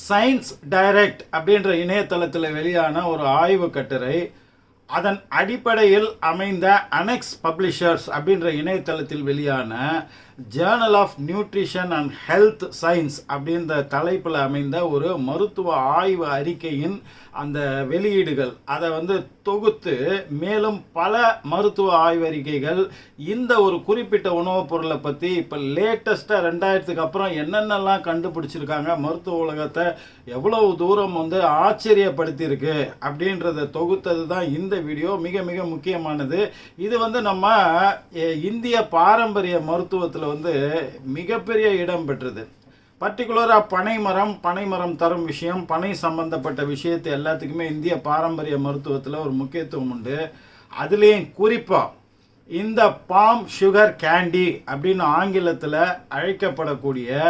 Science direct அப்படின்ற இணையதளத்தில் வெளியான ஒரு ஆய்வு கட்டுரை, அதன் அடிப்படையில் அமைந்த அனெக்ஸ் பப்ளிஷர்ஸ் அப்படின்ற இணையதளத்தில் வெளியான Journal of Nutrition and Health Science அப்படின்ற தலைப்பில் அமைந்த ஒரு மருத்துவ ஆய்வு அறிக்கையின் அந்த வெளியீடுகள், அதை தொகுத்து மேலும் பல மருத்துவ ஆய்வறிக்கைகள் இந்த ஒரு குறிப்பிட்ட உணவுப் பொருளை பற்றி இப்போ லேட்டஸ்ட்டாக 2000க்கு அப்புறம் என்னென்னலாம் கண்டுபிடிச்சிருக்காங்க, மருத்துவ உலகத்தை எவ்வளவு தூரம் ஆச்சரியப்படுத்தியிருக்கு அப்படின்றத தொகுத்தது தான் இந்த வீடியோ. மிக மிக முக்கியமானது. இது நம்ம இந்திய பாரம்பரிய மருத்துவத்தில் மிகப்பெரிய இடம் பெற்றது. பர்டிகுலராக பனைமரம் தரும் விஷயம், பனை சம்பந்தப்பட்ட விஷயத்தை எல்லாத்துக்குமே இந்திய பாரம்பரிய மருத்துவத்தில் ஒரு முக்கியத்துவம் உண்டு. அதுலேயும் குறிப்பாக இந்த பாம் சுகர் கேண்டி அப்படின்னு ஆங்கிலத்தில் அழைக்கப்படக்கூடிய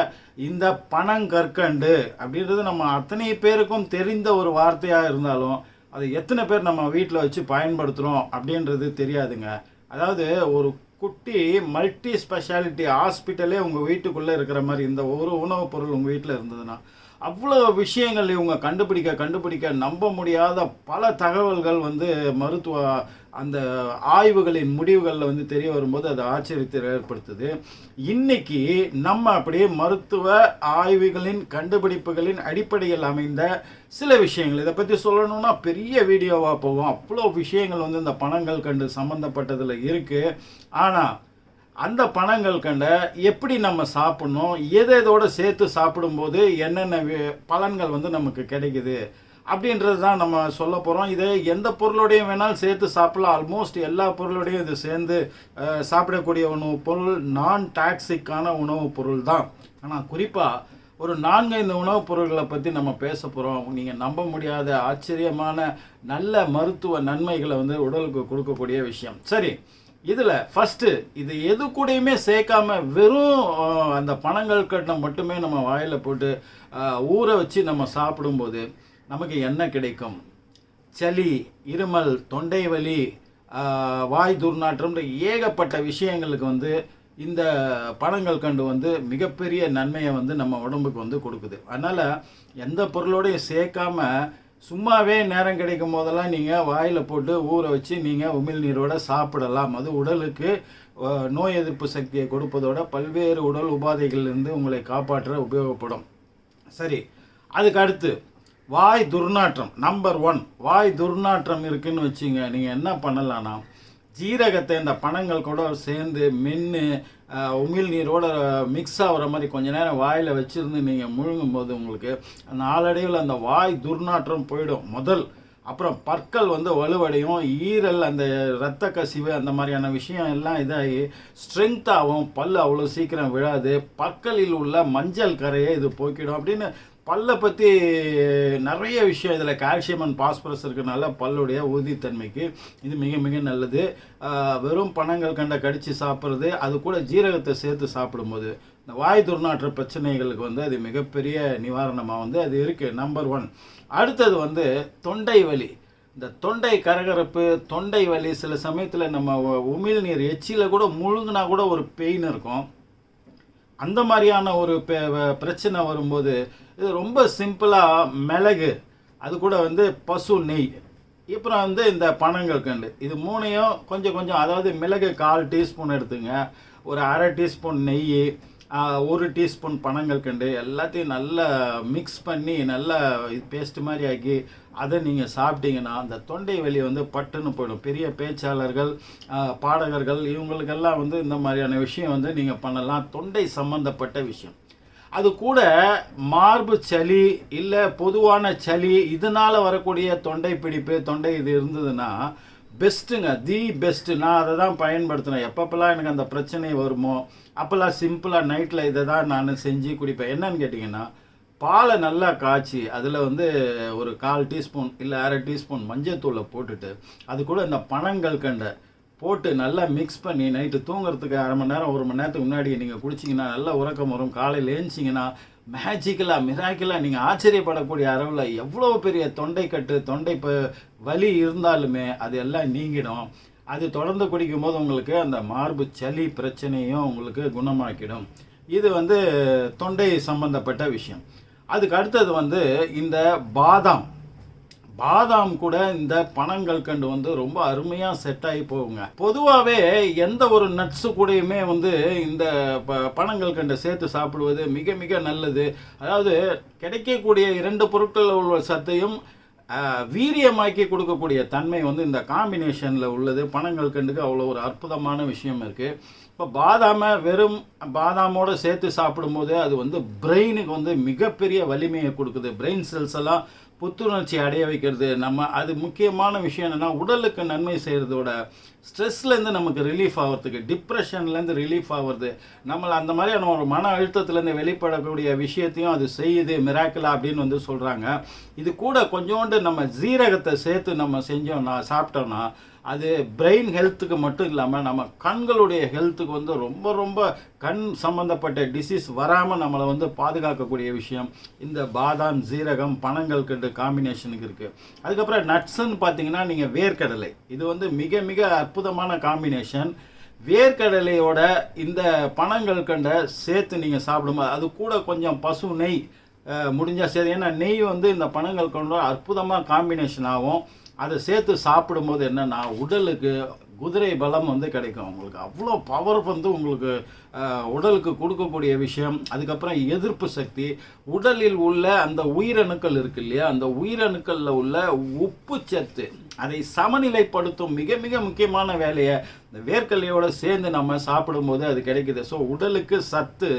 இந்த பனங்கற்கண்டு அப்படின்றது நம்ம அத்தனை பேருக்கும் தெரிந்த ஒரு வார்த்தையாக இருந்தாலும் அது எத்தனை பேர் நம்ம வீட்டில் வச்சு பயன்படுத்துகிறோம் அப்படின்றது தெரியாதுங்க. அதாவது ஒரு குட்டி மல்டி ஸ்பெஷாலிட்டி ஹாஸ்பிட்டலே உங்கள் வீட்டுக்குள்ளே இருக்கிற மாதிரி இந்த ஒரு உணவுப் பொருள் உங்கள் வீட்டில் இருந்ததுன்னா அவ்வளோ விஷயங்கள் இவங்க கண்டுபிடிக்க நம்ப முடியாத பல தகவல்கள் மருத்துவ அந்த ஆய்வுகளின் முடிவுகளில் தெரிய வரும்போது அது ஆச்சரியத்தை ஏற்படுத்துது. இன்னைக்கு நம்ம அப்படியே மருத்துவ ஆய்வுகளின் கண்டுபிடிப்புகளின் அடிப்படையில் அமைந்த சில விஷயங்கள், இதை பற்றி சொல்லணும்னா பெரிய வீடியோவாக போகும். அவ்வளோ விஷயங்கள் இந்த பனங்கள் கண்டு சம்மந்தப்பட்டதில் இருக்குது. ஆனால் அந்த பனங்கள் கண்டை எப்படி நம்ம சாப்பிட்ணும், எதோடு சேர்த்து சாப்பிடும்போது என்னென்ன பலன்கள் நமக்கு கிடைக்குது அப்படின்றது தான் நம்ம சொல்ல போகிறோம். இதை எந்த பொருளோடையும் வேணாலும் சேர்த்து சாப்பிடலாம். ஆல்மோஸ்ட் எல்லா பொருளோடையும் இது சேர்ந்து சாப்பிடக்கூடிய உணவுப் பொருள், நான் டாக்ஸிக்கான உணவுப் பொருள் தான். ஆனால் குறிப்பாக ஒரு 4-5 உணவுப் பொருள்களை பற்றி நம்ம பேச போகிறோம். நீங்கள் நம்ப முடியாத ஆச்சரியமான நல்ல மருத்துவ நன்மைகளை உடலுக்கு கொடுக்கக்கூடிய விஷயம். சரி, இதில் ஃபஸ்ட்டு இது எது கூடயுமே சேர்க்காம வெறும் அந்த பனங்கள் கட்டணம் மட்டுமே நம்ம வாயில் போட்டு ஊற வச்சு நம்ம சாப்பிடும்போது நமக்கு என்ன கிடைக்கும்? சளி, இருமல், தொண்டை வலி, வாய் துர்நாற்றம்ன்ற ஏகப்பட்ட விஷயங்களுக்கு இந்த பனங்கள் கண்டு மிகப்பெரிய நன்மையை நம்ம உடம்புக்கு கொடுக்குது. அதனால் எந்த பொருளோடையும் சேர்க்காம சும்மாவே நேரம் கிடைக்கும் போதெல்லாம் நீங்கள் வாயில் போட்டு ஊற வச்சு நீங்கள் உமிழ்நீரோட சாப்பிடலாம். அது உடலுக்கு நோய் எதிர்ப்பு சக்தியை கொடுப்பதோட பல்வேறு உடல் உபாதைகளிலிருந்து உங்களை காப்பாற்ற உபயோகப்படும். சரி, அதுக்கு அடுத்து வாய் துர்நாற்றம். நம்பர் 1, வாய் துர்நாற்றம் இருக்குன்னு வச்சுங்க. நீங்கள் என்ன பண்ணலான்னா, ஜீரகத்தை இந்த பனங்கள் கூட சேர்ந்து மென்று உமிழ்நீரோட மிக்ஸ் ஆகிற மாதிரி கொஞ்ச நேரம் வாயில் வச்சுருந்து நீங்கள் முழுங்கும் போது உங்களுக்கு அந்த நாளடைவில் அந்த வாய் துர்நாற்றம் போயிடும் முதல். அப்புறம் பற்கள் வலுவடையும், ஈரல், அந்த இரத்த கசிவு, அந்த மாதிரியான விஷயம் எல்லாம் இதாகி ஸ்ட்ரென்த் ஆகும், பல் அவ்வளோ சீக்கிரம் விழாது, பற்களில் உள்ள மஞ்சள் கரையை இது போக்கிடும் அப்படின்னு பல்லை பற்றி நிறைய விஷயம். இதில் கால்சியம் அண்ட் பாஸ்பரஸ் இருக்கிறனால பல்லுடைய உறுதித்தன்மைக்கு இது மிக மிக நல்லது. வெறும் பனங்கள் கண்டை கடித்து சாப்பிட்றது, அது கூட ஜீரகத்தை சேர்த்து சாப்பிடும்போது இந்த வாய் துர்நாற்ற பிரச்சனைகளுக்கு அது மிகப்பெரிய நிவாரணமாக அது இருக்குது. நம்பர் 1. அடுத்தது தொண்டை வலி. இந்த தொண்டை கரகரப்பு, தொண்டை வலி, சில சமயத்தில் நம்ம உமிழ்நீர் எச்சியில் கூட முழுங்கினா கூட ஒரு பெயின் இருக்கும். அந்த மாதிரியான ஒரு பிரச்சனை வரும்போது இது ரொம்ப சிம்பிளாக மிளகு, அது கூட பசு நெய், அப்புறம் இந்த பனங்கள் கண்டு, இது மூணையும் கொஞ்சம் அதாவது மிளகு 1/4 டீஸ்பூன் எடுத்துங்க, ஒரு 1/2 டீஸ்பூன் நெய், 1 டீஸ்பூன் பனங்கள் கண்டு எல்லாத்தையும் நல்லா மிக்ஸ் பண்ணி நல்லா பேஸ்ட் மாதிரி ஆக்கி அதை நீங்கள் சாப்பிட்டீங்கன்னா அந்த தொண்டை வலி பட்டுன்னு போயிடும். பெரிய பேச்சாளர்கள், பாடகர்கள், இவங்களுக்கெல்லாம் இந்த மாதிரியான விஷயம் நீங்கள் பண்ணலாம். தொண்டை சம்பந்தப்பட்ட விஷயம். அது கூட மார்பு சளி இல்லை பொதுவான சளி, இதனால் வரக்கூடிய தொண்டை பிடிப்பு, தொண்டை இது இருந்ததுன்னா பெஸ்ட்டுங்க, தி பெஸ்ட்டு. நான் அதை தான் பயன்படுத்தினேன். எப்பப்பெல்லாம் எனக்கு அந்த பிரச்சனை வருமோ அப்போல்லாம் சிம்பிளாக நைட்டில் இதை தான் நான் செஞ்சு குடிப்பேன். என்னன்னு கேட்டிங்கன்னா, பாலை நல்லா காய்ச்சி அதில் ஒரு 1/4 டீஸ்பூன் இல்லை 1/2 டீஸ்பூன் மஞ்சத்தூளை போட்டுட்டு அது கூட இந்த பனங்கள் கண்டை போட்டு நல்லா மிக்ஸ் பண்ணி நைட்டு தூங்குறதுக்கு 1/2 மணி நேரம் 1 மணி நேரத்துக்கு முன்னாடி நீங்கள் குடிச்சிங்கன்னா நல்லா உறக்கம் வரும். காலையில் ஏஞ்சிங்கன்னா மிராக்கிளாக நீங்கள் ஆச்சரியப்படக்கூடிய அளவில் எவ்வளோ பெரிய தொண்டைக்கட்டு, தொண்டை வலி இருந்தாலுமே அது எல்லாம் நீங்கிடும். அது தொடர்ந்து குடிக்கும்போது உங்களுக்கு அந்த மார்பு சளி பிரச்சனையும் உங்களுக்கு குணமாக்கிடும். இது தொண்டை சம்பந்தப்பட்ட விஷயம். அதுக்கு அடுத்தது வந்து இந்த பாதாம் பாதாம் கூட இந்த பனங்கல்கண்டு வந்து ரொம்ப அருமையாக செட் ஆகி போகுங்க. பொதுவாகவே எந்த ஒரு நட்ஸு கூடயுமே வந்து இந்த பனங்கல்கண்டை சேர்த்து சாப்பிடுவது மிக மிக நல்லது. அதாவது கிடைக்கக்கூடிய 2 பொருட்களில் உள்ள சத்தையும் வீரியமாக்கி கொடுக்கக்கூடிய தன்மை வந்து இந்த காம்பினேஷனில் உள்ளது. பனங்கல்கண்டுக்கு அவ்வளோ ஒரு அற்புதமான விஷயம் இருக்குது. இப்போ வெறும் பாதாமோடு சேர்த்து சாப்பிடும்போது அது வந்து பிரெயினுக்கு வந்து மிகப்பெரிய வலிமையை கொடுக்குது. பிரெயின் செல்ஸ் எல்லாம் புத்துணர்ச்சி அடைய வைக்கிறது. அது முக்கியமான விஷயம் என்னென்னா, உடலுக்கு நன்மை செய்கிறதோட ஸ்ட்ரெஸ்லேருந்து நமக்கு ரிலீஃப் ஆகிறதுக்கு, டிப்ரெஷன்லேருந்து ரிலீஃப் ஆகிறது, நம்மளை அந்த மாதிரியான ஒரு மன அழுத்தத்துலேருந்து வெளிப்படக்கூடிய விஷயத்தையும் அது செய்யுது, மிராக்கிளா அப்படின்னு வந்து சொல்கிறாங்க. இது கூட கொஞ்சோண்டு நம்ம ஜீரகத்தை சேர்த்து நம்ம சாப்பிட்டோம்னா அது பிரெயின் ஹெல்த்துக்கு மட்டும் இல்லாமல் நம்ம கண்களுடைய ஹெல்த்துக்கு வந்து ரொம்ப ரொம்ப கண் சம்மந்தப்பட்ட டிசீஸ் வராமல் நம்மளை வந்து பாதுகாக்கக்கூடிய விஷயம் இந்த பாதாம், ஜீரகம், பனங்கல்கண்டு காம்பினேஷனுக்கு இருக்குது. அதுக்கப்புறம் நட்ஸுன்னு பார்த்தீங்கன்னா நீங்கள் வேர்க்கடலை, இது வந்து மிக மிக அற்புதமான காம்பினேஷன். வேர்க்கடலையோட இந்த பனங்கல்கண்டை சேர்த்து நீங்கள் சாப்பிடும்போது அது கூட கொஞ்சம் பசு நெய் முடிஞ்சால் சரி. ஏன்னா நெய் வந்து இந்த பனங்கல்கண்டோட அற்புதமாக காம்பினேஷன் ஆகும். அதை சேர்த்து சாப்பிடும்போது என்னென்னா உடலுக்கு குதிரை பலம் வந்து கிடைக்கும். உங்களுக்கு அவ்வளோ பவர் வந்து உங்களுக்கு உடலுக்கு கொடுக்கக்கூடிய விஷயம். அதுக்கப்புறம் எதிர்ப்பு சக்தி, உடலில் உள்ள அந்த உயிரணுக்கள் இருக்கு இல்லையா, அந்த உயிரணுக்களில் உள்ள உப்பு சத்து அதை சமநிலைப்படுத்தும் மிக மிக முக்கியமான வேலையை இந்த வேர்க்கடலையோடு சேர்ந்து நம்ம சாப்பிடும்போது அது கிடைக்குது. ஸோ உடலுக்கு சத்து,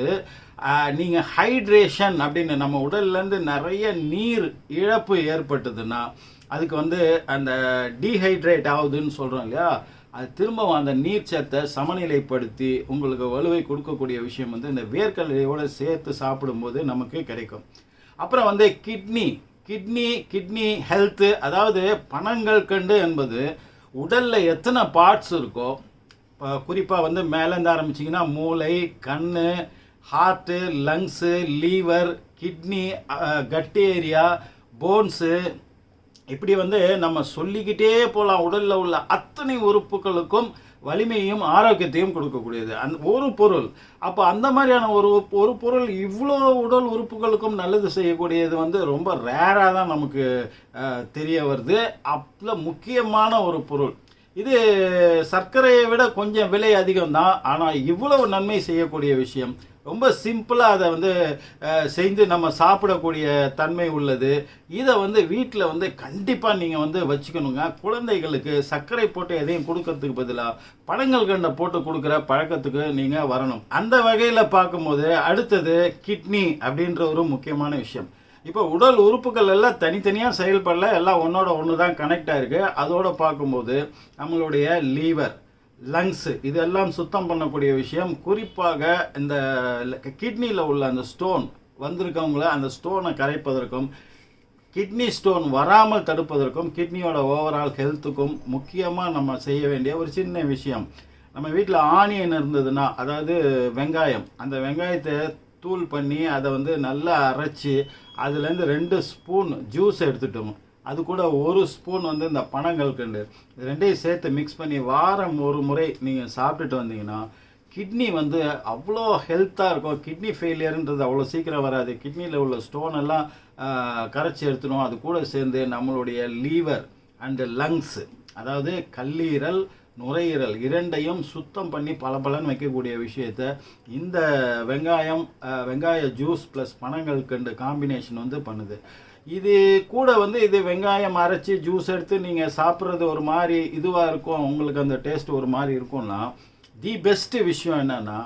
நீங்கள் ஹைட்ரேஷன் அப்படின்னு நம்ம உடல்லேருந்து நிறைய நீர் இழப்பு ஏற்பட்டதுன்னா அதுக்கு வந்து அந்த டீஹைட்ரேட் ஆகுதுன்னு சொல்கிறோம் இல்லையா, அது திரும்பவும் அந்த நீர்ச்சத்தை சமநிலைப்படுத்தி உங்களுக்கு வலுவை கொடுக்கக்கூடிய விஷயம் வந்து இந்த வேர்க்கடலையோடு சேர்த்து சாப்பிடும்போது நமக்கு கிடைக்கும். அப்புறம் வந்து கிட்னி ஹெல்த்து, அதாவது பனங்கல்கண்டு என்பது உடலில் எத்தனை பார்ட்ஸ் இருக்கோ, குறிப்பாக வந்து மேலேருந்து ஆரம்பிச்சிங்கன்னா மூளை, கண், heart, lungs, lever, kidney, cut area, bones, இப்படி வந்து நம்ம சொல்லிக்கிட்டே போகலாம். உடலில் உள்ள அத்தனை உறுப்புகளுக்கும் வலிமையும் ஆரோக்கியத்தையும் கொடுக்கக்கூடியது ஒரு பொருள். அப்போ அந்த மாதிரியான ஒரு பொருள் இவ்வளோ உடல் உறுப்புகளுக்கும் நல்லது செய்யக்கூடியது வந்து ரொம்ப ரேராக தான் நமக்கு தெரிய வருது. அப்போ முக்கியமான ஒரு பொருள் இது. சர்க்கரையை விட கொஞ்சம் விலை அதிகம்தான், ஆனால் இவ்வளவு நன்மை செய்யக்கூடிய விஷயம். ரொம்ப சிம்பிளாக அதை வந்து செய்து நம்ம சாப்பிடக்கூடிய தன்மை உள்ளது. இதை வந்து வீட்டில் வந்து கண்டிப்பாக நீங்கள் வந்து வச்சுக்கணுங்க. குழந்தைகளுக்கு சர்க்கரை போட்டு எதையும் கொடுக்கறதுக்கு பதிலாக பனங்கல்கண்டை போட்டு கொடுக்குற பழக்கத்துக்கு நீங்கள் வரணும். அந்த வகையில் பார்க்கும்போது அடுத்தது கிட்னி அப்படின்ற ஒரு முக்கியமான விஷயம். இப்போ உடல் உறுப்புகள் எல்லாம் தனித்தனியாக செயல்படல, எல்லாம் ஒன்றோட ஒன்று தான் கனெக்ட் ஆகிருக்கு. அதோடு பார்க்கும்போது நம்மளுடைய லீவர், லங்ஸு இதெல்லாம் சுத்தம் பண்ணக்கூடிய விஷயம். குறிப்பாக இந்த கிட்னியில் உள்ள அந்த ஸ்டோன் வந்திருக்கவங்கள அந்த ஸ்டோனை கரைப்பதற்கும், கிட்னி ஸ்டோன் வராமல் தடுப்பதற்கும், கிட்னியோட ஓவரால் ஹெல்த்துக்கும் முக்கியமாக நம்ம செய்ய வேண்டிய ஒரு சின்ன விஷயம். நம்ம வீட்டில் ஆனியன் இருந்ததுன்னா, அதாவது வெங்காயம், அந்த வெங்காயத்தை தூள் பண்ணி அதை வந்து நல்லா அரைச்சி அதுலேருந்து 2 ஸ்பூன் ஜூஸ் எடுத்துட்டோம். அது கூட 1 ஸ்பூன் வந்து இந்த பனங்கல்கண்டு, இது ரெண்டையும் சேர்த்து மிக்ஸ் பண்ணி வாரம் ஒரு முறை நீங்கள் சாப்பிட்டுட்டு வந்தீங்கன்னா கிட்னி வந்து அவ்வளோ ஹெல்த்தாக இருக்கும். கிட்னி ஃபெயிலியர்ன்றது அவ்வளோ சீக்கிரம் வராது. கிட்னியில் உள்ள ஸ்டோன் எல்லாம் கரைச்சி எடுத்துடும். அது கூட சேர்ந்து நம்மளுடைய லீவர் அண்டு லங்ஸு, அதாவது கல்லீரல், நுரையீரல் இரண்டையும் சுத்தம் பண்ணி பலன்னு வைக்கக்கூடிய விஷயத்த இந்த வெங்காய ஜூஸ் ப்ளஸ் பனங்கல்கண்டு காம்பினேஷன் வந்து பண்ணுது. இது கூட வந்து இது வெங்காயம் அரைச்சி ஜூஸ் எடுத்து நீங்கள் சாப்பிட்றது ஒரு மாதிரி இதுவாக இருக்கும், உங்களுக்கு அந்த டேஸ்ட் ஒரு மாதிரி இருக்கும்னா, தி பெஸ்ட்டு விஷயம் என்னென்னா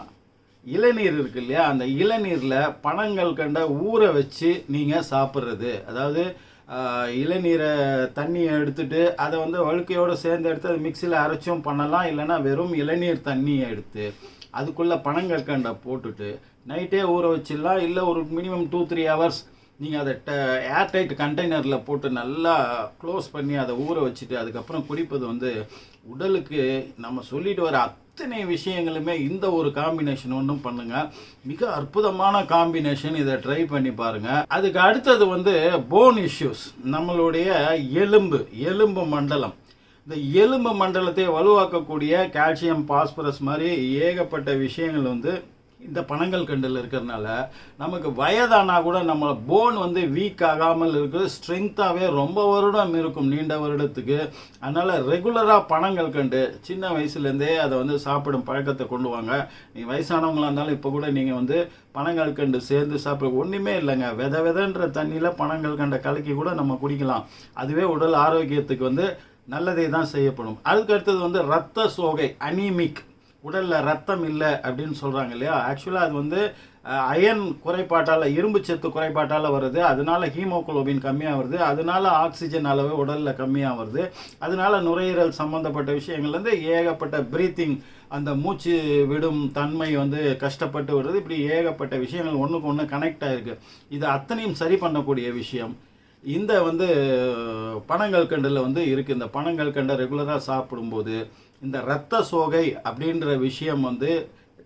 இளநீர் இருக்கு இல்லையா, அந்த இளநீரில் பனங்கல்கண்டை ஊற வச்சு நீங்கள் சாப்பிட்றது. அதாவது இளநீரை தண்ணியை எடுத்துட்டு அதை வந்து வழுக்கையோடு சேர்ந்து எடுத்து அது மிக்சியில் அரைச்சும் பண்ணலாம். இல்லைனா வெறும் இளநீர் தண்ணியை எடுத்து அதுக்குள்ளே பனங்கல்கண்டை போட்டுட்டு நைட்டே ஊற வச்சிடலாம். இல்லை ஒரு மினிமம் 2-3 ஹவர்ஸ் நீங்கள் அதை ஏர்டைட் கண்டெய்னரில் போட்டு நல்லா க்ளோஸ் பண்ணி அதை ஊற வச்சுட்டு அதுக்கப்புறம் குடிப்பது வந்து உடலுக்கு நம்ம சொல்லிட்டு வர அத்தனை விஷயங்களுமே இந்த ஒரு காம்பினேஷன் ஒன்றும் பண்ணுங்கள். மிக அற்புதமான காம்பினேஷன், இதை ட்ரை பண்ணி பாருங்கள். அதுக்கு அடுத்தது வந்து போன் இஷ்யூஸ், நம்மளுடைய எலும்பு மண்டலம். இந்த எலும்பு மண்டலத்தை வலுவாக்கக்கூடிய கால்சியம், பாஸ்பரஸ் மாதிரி ஏகப்பட்ட விஷயங்கள் வந்து இந்த பனங்கள் கண்டில் இருக்கிறதுனால நமக்கு வயதானா கூட நம்ம போன் வந்து வீக் ஆகாமல் இருக்குது, ஸ்ட்ரென்த்தாகவே ரொம்ப வருடம் இருக்கும், நீண்ட வருடத்துக்கு. அதனால் ரெகுலராக பனங்கள் கண்டு சின்ன வயசுலேருந்தே அதை வந்து சாப்பிடும் பழக்கத்தை கொண்டு வாங்க. நீங்கள் வயசானவங்களாக இருந்தாலும் இப்போ கூட நீங்கள் வந்து பனங்கள் கண்டு சேர்ந்து சாப்பிட ஒன்றுமே இல்லைங்க. விதன்ற தண்ணியில் பனங்கள் கண்டை கலக்கி கூட நம்ம குடிக்கலாம். அதுவே உடல் ஆரோக்கியத்துக்கு வந்து நல்லதே தான் செய்யப்படும். அதுக்கு அடுத்தது வந்து ரத்த சோகை, அனீமிக், உடலில் ரத்தம் இல்லை அப்படின்னு சொல்கிறாங்க இல்லையா. ஆக்சுவலாக அது வந்து அயன் குறைபாட்டால், இரும்பு சத்து குறைபாட்டால் வருது. அதனால ஹீமோகுளோபின் கம்மியாக வருது, அதனால ஆக்சிஜன் அளவு உடலில் கம்மியாக வருது. அதனால நுரையீரல் சம்மந்தப்பட்ட விஷயங்கள்லேருந்து ஏகப்பட்ட பிரீத்திங், அந்த மூச்சு விடும் தன்மை வந்து கஷ்டப்பட்டு வருது. இப்படி ஏகப்பட்ட விஷயங்கள் ஒன்றுக்கு ஒன்று கனெக்ட் ஆகிருக்கு. இது அத்தனையும் சரி பண்ணக்கூடிய விஷயம் இந்த வந்து பனங்கள் கண்டில் வந்து இருக்குது. இந்த பனங்கள் கண்டை ரெகுலராக சாப்பிடும்போது இந்த இரத்த சோகை அப்படின்ற விஷயம் வந்து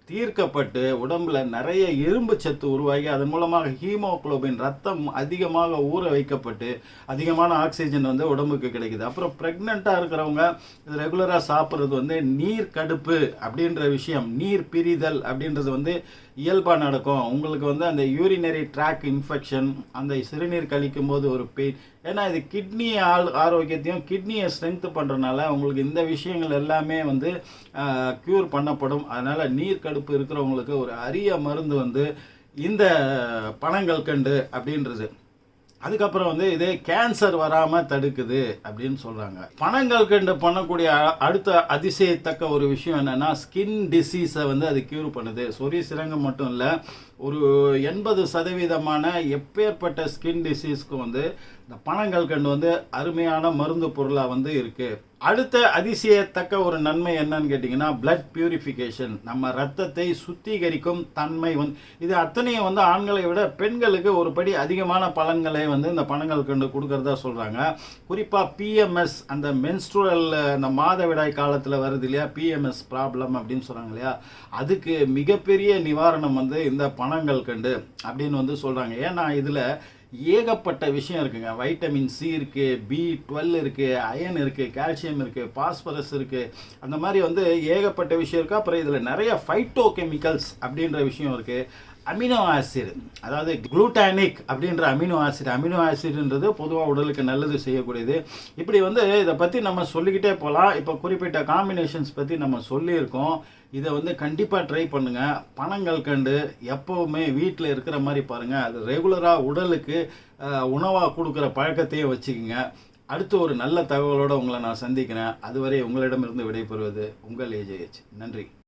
தீர்க்கப்பட்டு உடம்புல நிறைய இரும்பு சத்து உருவாகி அதன் மூலமாக ஹீமோகுளோபின், ரத்தம் அதிகமாக ஊற வைக்கப்பட்டு அதிகமான ஆக்சிஜன் வந்து உடம்புக்கு கிடைக்குது. அப்புறம் ப்ரெக்னெண்ட்டாக இருக்கிறவங்க இது ரெகுலராக சாப்பிட்றது வந்து நீர் கடுப்பு அப்படின்ற விஷயம், நீர் பிரிதல் அப்படின்றது வந்து இயல்பாக நடக்கும். உங்களுக்கு வந்து அந்த யூரினரி ட்ராக் இன்ஃபெக்ஷன், அந்த சிறுநீர் கழிக்கும் போது ஒரு பெயின், ஏன்னா இது கிட்னி ஆரோக்கியத்தையும் கிட்னியை ஸ்ட்ரென்த் பண்ணுறதுனால உங்களுக்கு இந்த விஷயங்கள் எல்லாமே வந்து க்யூர் பண்ணப்படும். அதனால் நீர் கடுப்பு இருக்கிறவங்களுக்கு ஒரு அரிய மருந்து வந்து இந்த பனங்கள் கண்டு அப்படின்றது. அதுக்கப்புறம் வந்து இதே கேன்சர் வராமல் தடுக்குது அப்படின்னு சொல்கிறாங்க. பனங்கள் கண்டு பண்ணக்கூடிய அடுத்த அதிசயத்தக்க ஒரு விஷயம் என்னென்னா, ஸ்கின் டிசீஸை வந்து அது க்யூர் பண்ணுது. சொறி சிரங்கம் மட்டும் இல்லை, ஒரு 80% எப்பேற்பட்ட ஸ்கின் டிசீஸ்க்கு வந்து இந்த பனங்கள் கண்டு வந்து அருமையான மருந்து பொருளாக வந்து இருக்குது. அடுத்த அதிசயத்தக்க ஒரு நன்மை என்னன்னு கேட்டிங்கன்னா, பிளட் பியூரிஃபிகேஷன், நம்ம ரத்தத்தை சுத்திகரிக்கும் தன்மை வந்து இது அத்தனையும் வந்து ஆண்களை விட பெண்களுக்கு ஒரு படி அதிகமான பலன்களை வந்து இந்த பனங்கள் கண்டு கொடுக்கறதா சொல்கிறாங்க. குறிப்பாக பிஎம்எஸ், அந்த மென்ஸ்ட்ருவல், அந்த மாதவிடாய் காலத்தில் வருது இல்லையா, பிஎம்எஸ் ப்ராப்ளம் அப்படின்னு சொல்கிறாங்க இல்லையா, அதுக்கு மிகப்பெரிய நிவாரணம் வந்து இந்த பனங்கள் கண்டு அப்படின்னு வந்து சொல்கிறாங்க. ஏன்னா இதில் ஏகப்பட்ட விஷயம் இருக்குங்க. வைட்டமின் சி இருக்குது, B12 இருக்குது, அயன் இருக்குது, கால்சியம் இருக்குது, பாஸ்பரஸ் இருக்குது, அந்த மாதிரி வந்து ஏகப்பட்ட விஷயம் இருக்குது. அப்புறம் இதில் நிறைய ஃபைட்டோ கெமிக்கல்ஸ் அப்படின்ற விஷயம் இருக்குது. அமினோ ஆசிட், அதாவது குளூட்டானிக் அப்படின்ற அமினோ ஆசிட்ன்றது பொதுவாக உடலுக்கு நல்லது செய்யக்கூடியது. இப்படி வந்து இதை பற்றி நம்ம சொல்லிக்கிட்டே போகலாம். இப்போ குறிப்பிட்ட காம்பினேஷன்ஸ் பற்றி நம்ம சொல்லியிருக்கோம். இதை வந்து கண்டிப்பாக ட்ரை பண்ணுங்கள். பனங்கள் கண்டு எப்போவுமே வீட்டில் இருக்கிற மாதிரி பாருங்கள். அது ரெகுலராக உடலுக்கு உணவாக கொடுக்குற பழக்கத்தையே வச்சுக்கோங்க. அடுத்து ஒரு நல்ல தகவலோடு உங்களை நான் சந்திக்கிறேன். அதுவரை உங்களிடமிருந்து விடைபெறுவது உங்கள் AJH. நன்றி.